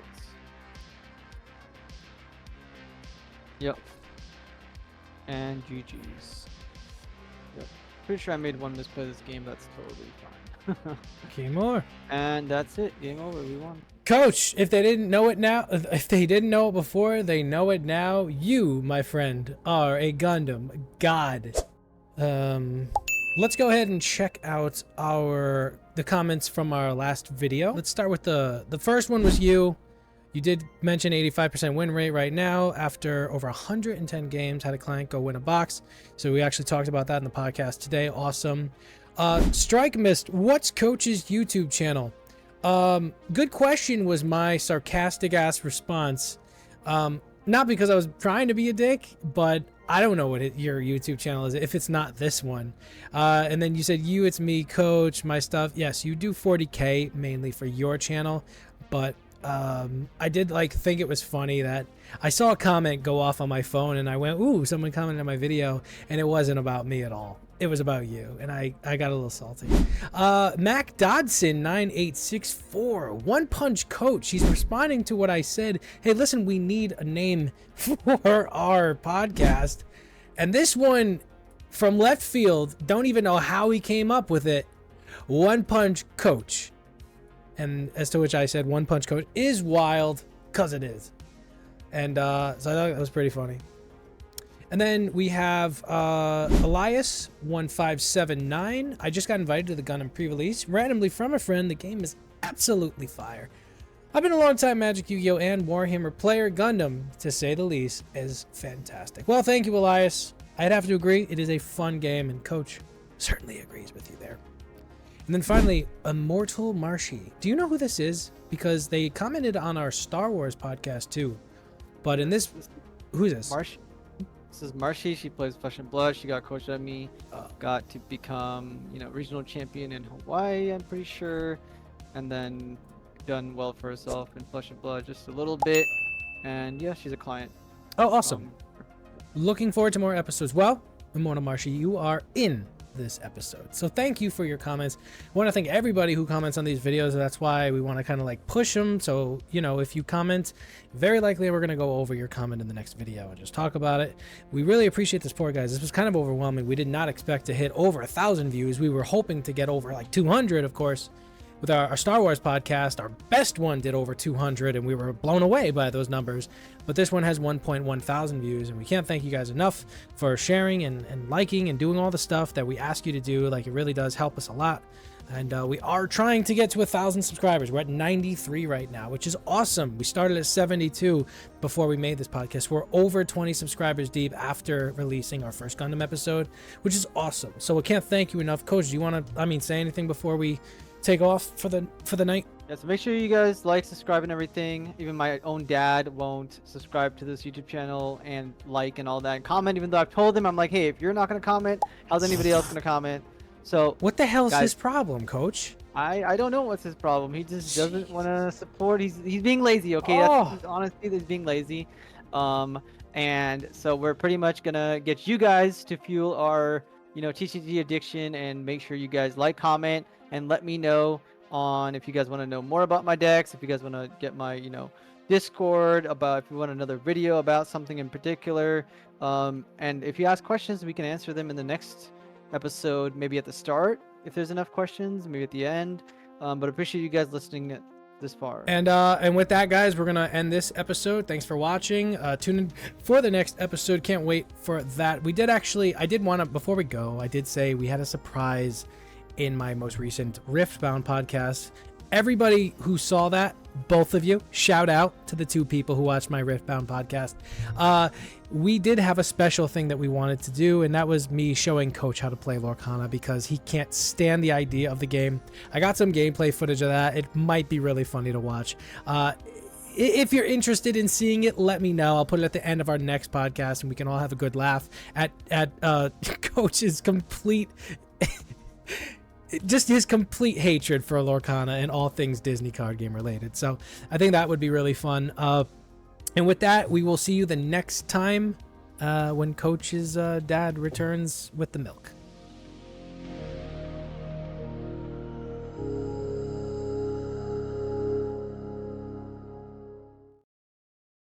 Yep. And GG's. Yep. Pretty sure I made one misplay this game. That's totally fine. Game over. And that's it. Game over. We won. Coach, if they didn't know it now, if they didn't know it before, they know it now. You, my friend, are a Gundam god. Let's go ahead and check out the comments from our last video. Let's start with the first one was you. You did mention 85% win rate right now after over 110 games. Had a client go win a box. So we actually talked about that in the podcast today. Awesome. Strike Mist, what's Coach's YouTube channel? Good question was my sarcastic ass response. Not because I was trying to be a dick, but I don't know what your YouTube channel is if it's not this one. And then you said it's me, Coach, my stuff. Yes, you do 40K mainly for your channel, but I did think it was funny that I saw a comment go off on my phone and I went, ooh, someone commented on my video, and it wasn't about me at all. It was about you, and I got a little salty. Mac Dodson 9864, One Punch Coach. He's responding to what I said. Hey, listen, we need a name for our podcast. And this one from left field, don't even know how he came up with it. One Punch Coach. And as to which I said, One Punch Coach is wild, because it is. And so I thought that was pretty funny. And then we have Elias1579. I just got invited to the Gundam pre-release randomly from a friend. The game is absolutely fire. I've been a long-time Magic, Yu-Gi-Oh! And Warhammer player. Gundam, to say the least, is fantastic. Well, thank you, Elias. I'd have to agree. It is a fun game, and Coach certainly agrees with you there. And then finally, Immortal Marshy. Do you know who this is? Because they commented on our Star Wars podcast too. But in this, who's this? Marsh. This is Marshy. She plays Flesh and Blood. She got coached by me. Got to become, regional champion in Hawaii, I'm pretty sure. And then done well for herself in Flesh and Blood just a little bit. And yeah, she's a client. Oh, awesome. Looking forward to more episodes. Well, Immortal Marshy, you are in this episode. So thank you for your comments. I want to thank everybody who comments on these videos. That's why we want to kind of like push them. So, if you comment, very likely we're going to go over your comment in the next video and just talk about it. We really appreciate the support, guys. This was kind of overwhelming. We did not expect to hit over 1,000 views. We were hoping to get over like 200, of course. With our Star Wars podcast, our best one did over 200, and we were blown away by those numbers. But this one has 1.1 thousand views, and we can't thank you guys enough for sharing and liking and doing all the stuff that we ask you to do. Like, it really does help us a lot. And we are trying to get to 1,000 subscribers. We're at 93 right now, which is awesome. We started at 72 before we made this podcast. We're over 20 subscribers deep after releasing our first Gundam episode, which is awesome. So we can't thank you enough. Coach, do you want to, say anything before we take off for the night? Yeah, so make sure you guys like, subscribe, and everything. Even my own dad won't subscribe to this YouTube channel and like and all that, and comment, even though I've told him, I'm like, hey, if you're not going to comment, how's anybody else going to comment? So what the hell is his problem, Coach? I don't know what's his problem. He just doesn't want to support. He's being lazy, okay? That's honestly, he's being lazy. And so we're pretty much going to get you guys to fuel our, TCG addiction, and make sure you guys like, comment, and let me know on if you guys want to know more about my decks, if you guys want to get my, Discord, about if you want another video about something in particular. And if you ask questions, we can answer them in the next episode, maybe at the start, if there's enough questions, maybe at the end. But appreciate you guys listening this far. And with that, guys, we're gonna end this episode. Thanks for watching. Tune in for the next episode. Can't wait for that. I did want to, before we go, I did say we had a surprise in my most recent Riftbound podcast. Everybody who saw that, both of you, shout out to the 2 people who watched my Riftbound podcast. We did have a special thing that we wanted to do, and that was me showing Coach how to play Lorcana, because he can't stand the idea of the game. I got some gameplay footage of that. It might be really funny to watch. If you're interested in seeing it, let me know. I'll put it at the end of our next podcast, and we can all have a good laugh at Coach's complete just his complete hatred for Lorcana and all things Disney card game related. So I think that would be really fun. And with that, we will see you the next time when Coach's dad returns with the milk.